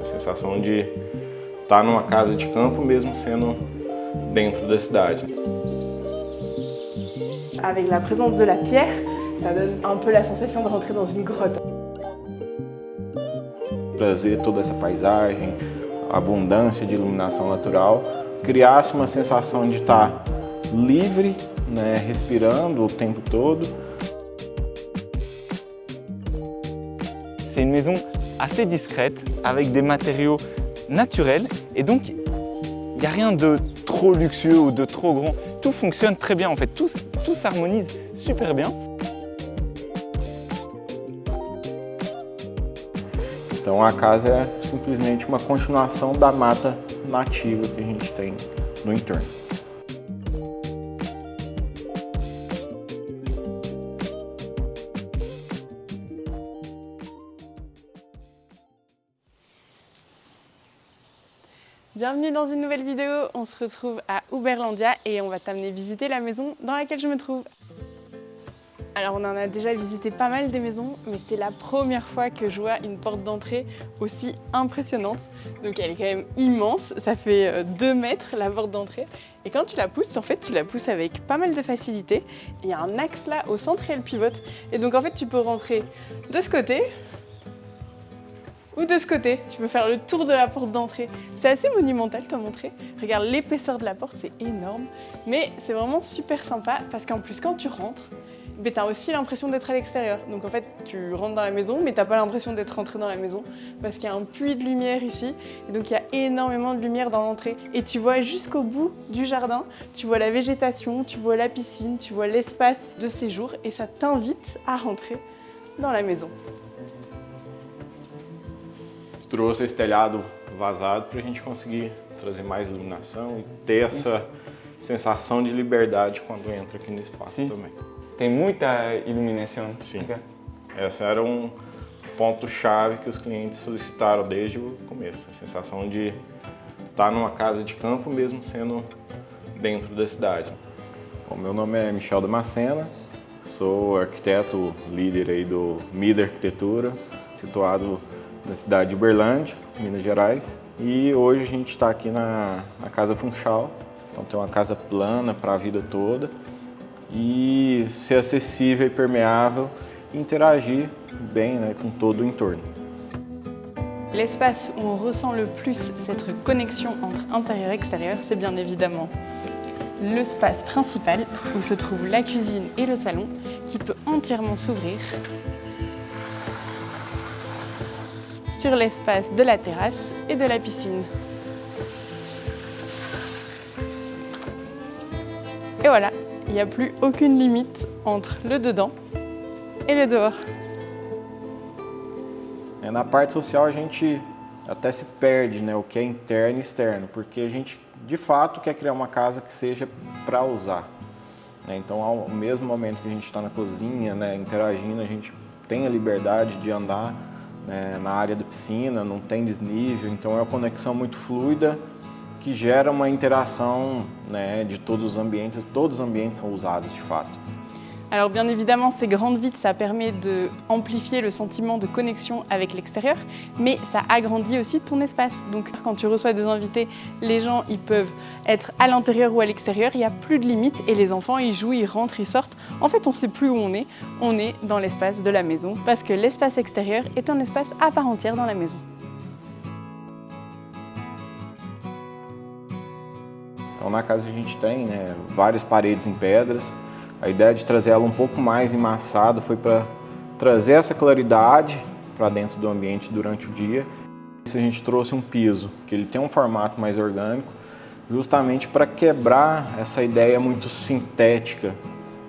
A sensação de estar numa casa de campo mesmo sendo dentro da cidade. Avec la présence de la pierre, ça donne un peu la sensation de rentrer dans une grotte. Trazer toda essa paisagem, a abundância de iluminação natural, criasse uma sensação de estar livre, né, respirando o tempo todo. C'est une maison assez discrète, avec des matériaux naturels, et donc il n'y a rien de trop luxueux ou de trop grand. Tout fonctionne très bien en fait, tout s'harmonise super bien. Então a casa é simplesmente uma continuação da mata nativa que a gente tem no entorno. Bienvenue dans une nouvelle vidéo, on se retrouve à Uberlandia et on va t'amener visiter la maison dans laquelle je me trouve. Alors on en a déjà visité pas mal des maisons, mais c'est la première fois que je vois une porte d'entrée aussi impressionnante. Donc elle est quand même immense, ça fait 2 mètres la porte d'entrée. Et quand tu la pousses, en fait tu la pousses avec pas mal de facilité. Il y a un axe là au centre et elle pivote. Et donc en fait tu peux rentrer de ce côté, ou de ce côté, tu peux faire le tour de la porte d'entrée. C'est assez monumental, t'as montré. Regarde l'épaisseur de la porte, c'est énorme. Mais c'est vraiment super sympa parce qu'en plus quand tu rentres, tu as aussi l'impression d'être à l'extérieur. Donc en fait, tu rentres dans la maison, mais tu n'as pas l'impression d'être rentré dans la maison parce qu'il y a un puits de lumière ici. Et donc il y a énormément de lumière dans l'entrée. Et tu vois jusqu'au bout du jardin, tu vois la végétation, tu vois la piscine, tu vois l'espace de séjour et ça t'invite à rentrer dans la maison. Trouxe esse telhado vazado para a gente conseguir trazer mais iluminação e ter essa sensação de liberdade quando entra aqui no espaço também. Tem muita iluminação. Sim. Okay. Esse era um ponto-chave que os clientes solicitaram desde o começo. A sensação de estar numa casa de campo mesmo sendo dentro da cidade. Bom, meu nome é Michel Damascena, sou arquiteto líder aí do MIDA Arquitetura, situado na cidade de Uberlândia, Minas Gerais. E hoje a gente está aqui na Casa Funchal, então tem uma casa plana para a vida toda e ser acessível e permeável e interagir bem, né, com todo o entorno. L'espace où on ressent le plus cette connexion entre intérieur et extérieur, c'est bien évidemment l'espace principal où se trouve la cuisine et le salon qui peut entièrement s'ouvrir sur l'espace de la terrasse et de la piscine. Et voilà, il n'y a plus aucune limite entre le dedans et le dehors. Na parte social a gente até se perde, né, o que é interno e externo, porque a gente de fato quer criar uma casa que seja para usar. Né? Então ao mesmo momento que a gente está na cozinha, né, interagindo, a gente tem a liberdade de andar na área da piscina, não tem desnível, então é uma conexão muito fluida que gera uma interação, né, de todos os ambientes são usados de fato. Alors bien évidemment, ces grandes vitres, ça permet d'amplifier le sentiment de connexion avec l'extérieur, mais ça agrandit aussi ton espace. Donc quand tu reçois des invités, les gens ils peuvent être à l'intérieur ou à l'extérieur, il n'y a plus de limite et les enfants ils jouent, ils rentrent, ils sortent. En fait, on ne sait plus où on est dans l'espace de la maison parce que l'espace extérieur est un espace à part entière dans la maison. Então na casa a gente tem, né, várias paredes em pedras. A ideia de trazer ela um pouco mais embaçada foi para trazer essa claridade para dentro do ambiente durante o dia. Isso a gente trouxe um piso, que ele tem um formato mais orgânico, justamente para quebrar essa ideia muito sintética,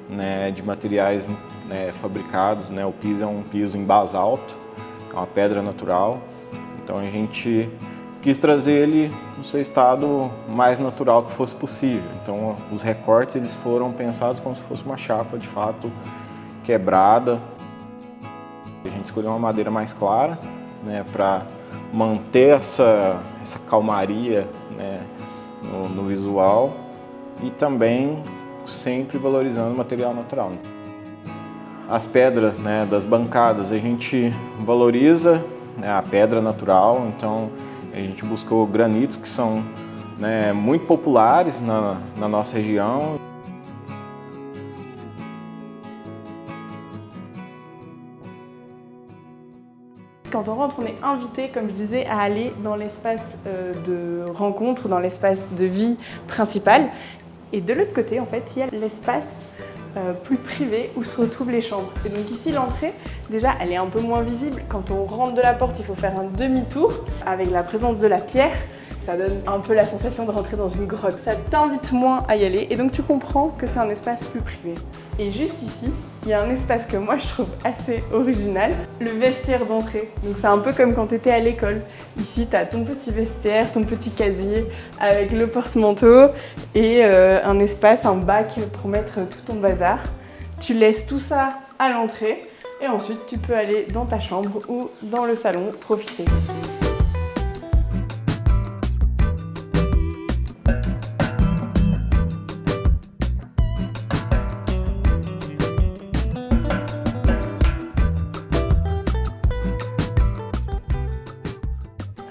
né, de materiais, né, fabricados. Né? O piso é um piso em basalto, é uma pedra natural, então a gente quis trazer ele no seu estado mais natural que fosse possível. Então os recortes eles foram pensados como se fosse uma chapa de fato quebrada. A gente escolheu uma madeira mais clara, né, para manter essa calmaria, né, no visual e também sempre valorizando o material natural. As pedras, né, das bancadas a gente valoriza, né, a pedra natural, então A gente buscou granitos que são, né, muito populares na nossa região. Quand on rentre, on est invité, comme je disais, à aller dans l'espace de rencontre, dans l'espace de vie principal. Et de l'autre côté, en fait, il y a l'espace plus privé où se retrouvent les chambres. Et donc ici, l'entrée, déjà, elle est un peu moins visible. Quand on rentre de la porte, il faut faire un demi-tour. Avec la présence de la pierre, ça donne un peu la sensation de rentrer dans une grotte. Ça t'invite moins à y aller et donc tu comprends que c'est un espace plus privé. Et juste ici, il y a un espace que moi je trouve assez original, le vestiaire d'entrée. Donc c'est un peu comme quand tu étais à l'école. Ici, tu as ton petit vestiaire, ton petit casier avec le porte-manteau et un espace, un bac pour mettre tout ton bazar. Tu laisses tout ça à l'entrée et ensuite tu peux aller dans ta chambre ou dans le salon profiter.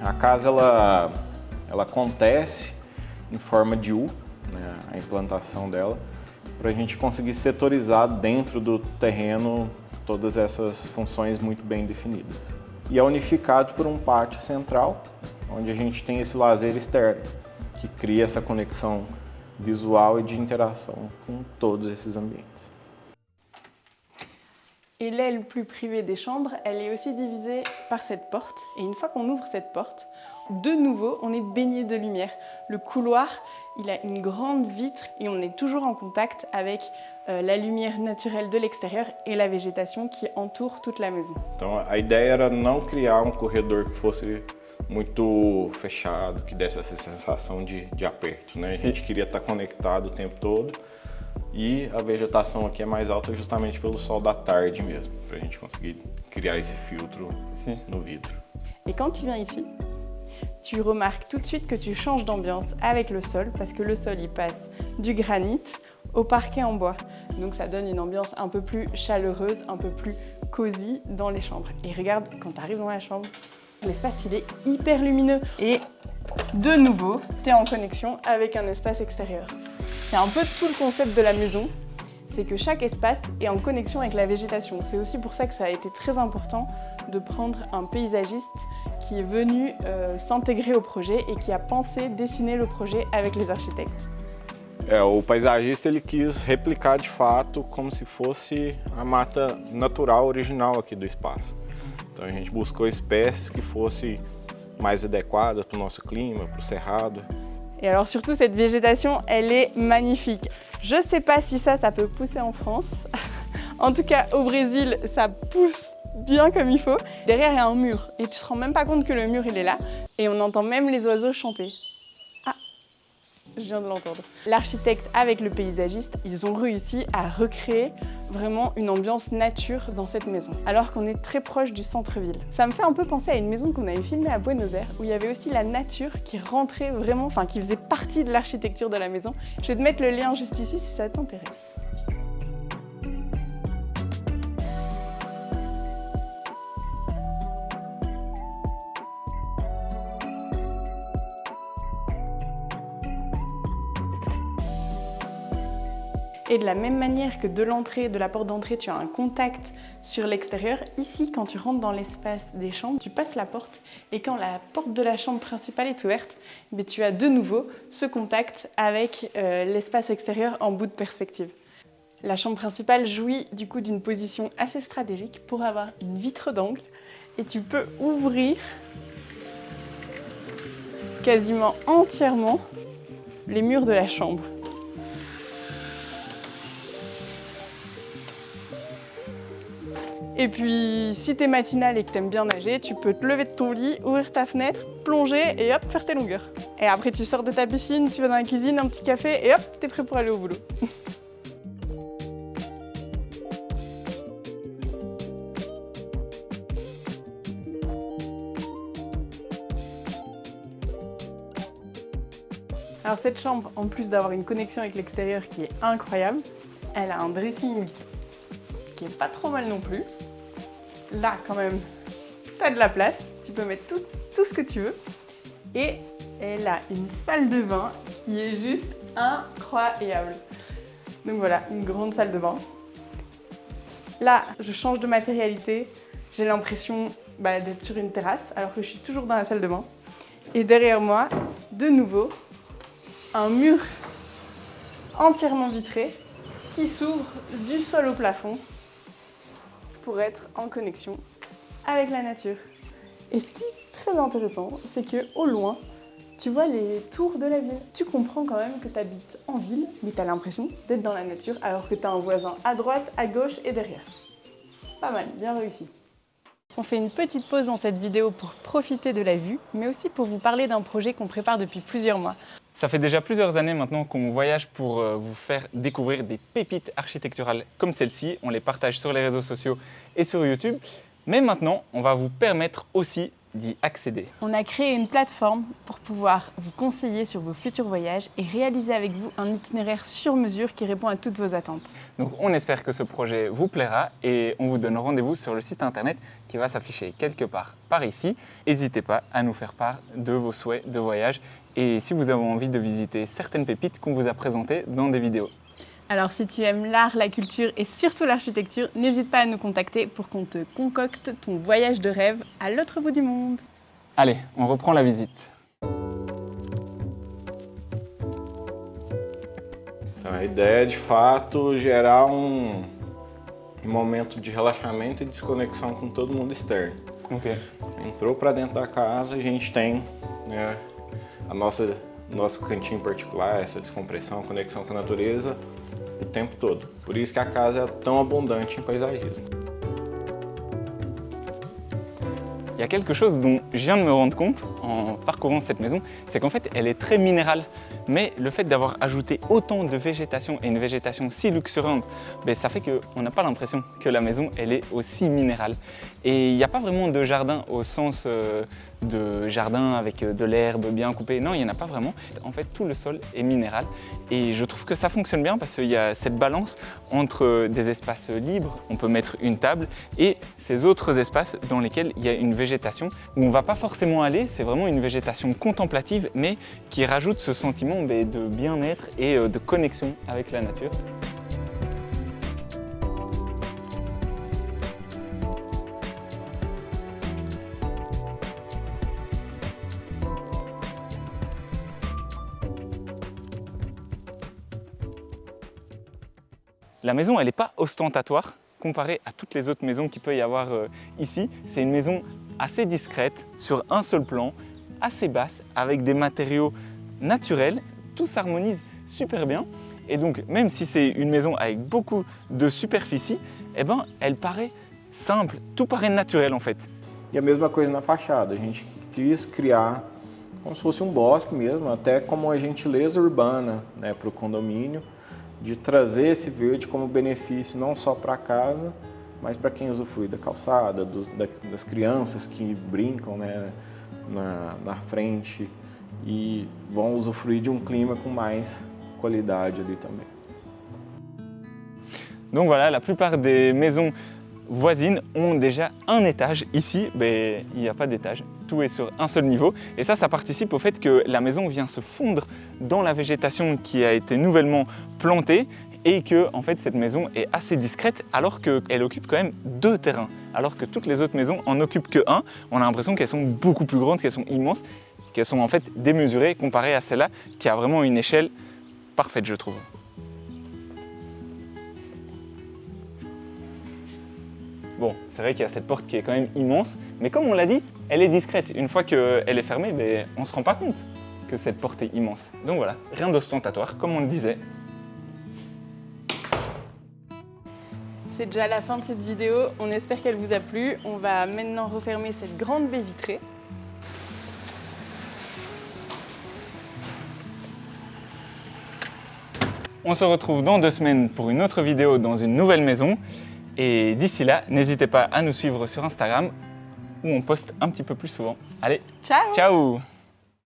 A casa ela acontece em forma de U, né, a implantação dela, para a gente conseguir setorizar dentro do terreno todas essas funções muito bem definidas. E é unificado por um pátio central, onde a gente tem esse lazer externo, que cria essa conexão visual e de interação com todos esses ambientes. Et l'aile plus privée des chambres, elle est aussi divisée par cette porte. Et une fois qu'on ouvre cette porte, de nouveau, on est baigné de lumière. Le couloir, il a une grande vitre et on est toujours en contact avec la lumière naturelle de l'extérieur et la végétation qui entoure toute la maison. Então a ideia era não criar um corredor que fosse muito fechado, que desse essa sensação de aperto, né? A gente queria estar conectado o tempo todo. E a vegetação aqui é mais alta justamente pelo sol da tarde mesmo, para a gente conseguir criar esse filtro no vidro. Et quand tu viens ici, tu remarques tout de suite que tu changes d'ambiance avec le sol parce que le sol il passe du granit au parquet en bois. Donc ça donne une ambiance un peu plus chaleureuse, un peu plus cosy dans les chambres. Et regarde, quand tu arrives dans la chambre, l'espace il est hyper lumineux. Et de nouveau, tu es en connexion avec un espace extérieur. C'est un peu tout le concept de la maison, c'est que chaque espace est en connexion avec la végétation. C'est aussi pour ça que ça a été très important de prendre un paysagiste qui est venu s'intégrer au projet et qui a pensé dessiner le projet avec les architectes. O paisagista ele quis replicar de fato como se fosse a mata natural original aqui do espaço. Então a gente buscou espécies que fossem mais adequadas para o nosso clima, para o cerrado. Et alors surtout cette végétation, elle est magnifique. Je sais pas si ça peut pousser en France. En tout cas au Brésil, ça pousse bien comme il faut. Derrière il y a un mur et tu te rends même pas compte que le mur il est là et on entend même les oiseaux chanter. Ah, je viens de l'entendre. L'architecte avec le paysagiste, ils ont réussi à recréer vraiment une ambiance nature dans cette maison, alors qu'on est très proche du centre-ville. Ça me fait un peu penser à une maison qu'on avait filmée à Buenos Aires, où il y avait aussi la nature qui rentrait vraiment, enfin qui faisait partie de l'architecture de la maison. Je vais te mettre le lien juste ici si ça t'intéresse. Et de la même manière que de l'entrée, de la porte d'entrée, tu as un contact sur l'extérieur, ici, quand tu rentres dans l'espace des chambres, tu passes la porte et quand la porte de la chambre principale est ouverte, tu as de nouveau ce contact avec l'espace extérieur en bout de perspective. La chambre principale jouit du coup d'une position assez stratégique pour avoir une vitre d'angle et tu peux ouvrir quasiment entièrement les murs de la chambre. Et puis, si t'es matinale et que t'aimes bien nager, tu peux te lever de ton lit, ouvrir ta fenêtre, plonger et hop, faire tes longueurs. Et après, tu sors de ta piscine, tu vas dans la cuisine, un petit café et hop, t'es prêt pour aller au boulot. Alors cette chambre, en plus d'avoir une connexion avec l'extérieur qui est incroyable, elle a un dressing qui est pas trop mal non plus. Là, quand même, tu as de la place, tu peux mettre tout ce que tu veux. Et elle a une salle de bain qui est juste incroyable. Donc voilà, une grande salle de bain. Là, je change de matérialité. J'ai l'impression d'être sur une terrasse alors que je suis toujours dans la salle de bain. Et derrière moi, de nouveau, un mur entièrement vitré qui s'ouvre du sol au plafond pour être en connexion avec la nature. Et ce qui est très intéressant, c'est qu'au loin, tu vois les tours de la ville. Tu comprends quand même que tu habites en ville, mais tu as l'impression d'être dans la nature alors que tu as un voisin à droite, à gauche et derrière. Pas mal, bien réussi. On fait une petite pause dans cette vidéo pour profiter de la vue, mais aussi pour vous parler d'un projet qu'on prépare depuis plusieurs mois. Ça fait déjà plusieurs années maintenant qu'on voyage pour vous faire découvrir des pépites architecturales comme celle-ci. On les partage sur les réseaux sociaux et sur YouTube. Mais maintenant, on va vous permettre aussi d'y accéder. On a créé une plateforme pour pouvoir vous conseiller sur vos futurs voyages et réaliser avec vous un itinéraire sur mesure qui répond à toutes vos attentes. Donc on espère que ce projet vous plaira et on vous donne rendez-vous sur le site internet qui va s'afficher quelque part par ici. N'hésitez pas à nous faire part de vos souhaits de voyage et si vous avez envie de visiter certaines pépites qu'on vous a présentées dans des vidéos. Alors si tu aimes l'art, la culture et surtout l'architecture, n'hésite pas à nous contacter pour qu'on te concocte ton voyage de rêve à l'autre bout du monde. Allez, on reprend la visite. Então, a ideia é de fato gerar momento de relaxamento e desconexão com todo mundo externo. Ok. Entrou para dentro da casa, a gente tem, né, nosso cantinho particular, essa descompressão, conexão com a natureza o tempo todo. Por isso que a casa é tão abundante em paisagismo. Il y a quelque chose dont je viens de me rendre compte en parcourant cette maison, c'est qu'en fait elle est très minérale. Mais le fait d'avoir ajouté autant de végétation et une végétation si luxuriante, ça fait qu'on n'a pas l'impression que la maison elle est aussi minérale. Et il n'y a pas vraiment de jardin au sens de jardin avec de l'herbe bien coupée. Non, il n'y en a pas vraiment. En fait, tout le sol est minéral. Et je trouve que ça fonctionne bien parce qu'il y a cette balance entre des espaces libres, on peut mettre une table, et ces autres espaces dans lesquels il y a une végétation où on ne va pas forcément aller. C'est vraiment une végétation contemplative, mais qui rajoute ce sentiment de bien-être et de connexion avec la nature. La maison, elle n'est pas ostentatoire comparée à toutes les autres maisons qu'il peut y avoir ici. C'est une maison assez discrète, sur un seul plan, assez basse, avec des matériaux naturels. Tout s'harmonise super bien. Et donc, même si c'est une maison avec beaucoup de superficie, elle paraît simple, tout paraît naturel en fait. E a mesma coisa na fachada, a gente quis criar como se fosse bosque mesmo, até como uma gentileza urbana, né, para o condomínio, de trazer esse verde como benefício não só para a casa, mas para quem usufrui da calçada, das crianças que brincam, né, na frente e vão usufruir de clima com mais qualidade ali também. Donc voilà, la plupart des maisons voisines ont déjà un étage. Ici, il n'y a pas d'étage, tout est sur un seul niveau. Et ça participe au fait que la maison vient se fondre dans la végétation qui a été nouvellement plantée et que en fait, cette maison est assez discrète alors qu'elle occupe quand même 2 terrains. Alors que toutes les autres maisons en occupent que 1. On a l'impression qu'elles sont beaucoup plus grandes, qu'elles sont immenses, qu'elles sont en fait démesurées comparées à celle-là qui a vraiment une échelle parfaite, je trouve. Bon, c'est vrai qu'il y a cette porte qui est quand même immense, mais comme on l'a dit, elle est discrète. Une fois qu'elle est fermée, on ne se rend pas compte que cette porte est immense. Donc voilà, rien d'ostentatoire, comme on le disait. C'est déjà la fin de cette vidéo, on espère qu'elle vous a plu. On va maintenant refermer cette grande baie vitrée. On se retrouve dans 2 semaines pour une autre vidéo dans une nouvelle maison. Et d'ici là, n'hésitez pas à nous suivre sur Instagram où on poste un petit peu plus souvent. Allez, ciao! Ciao!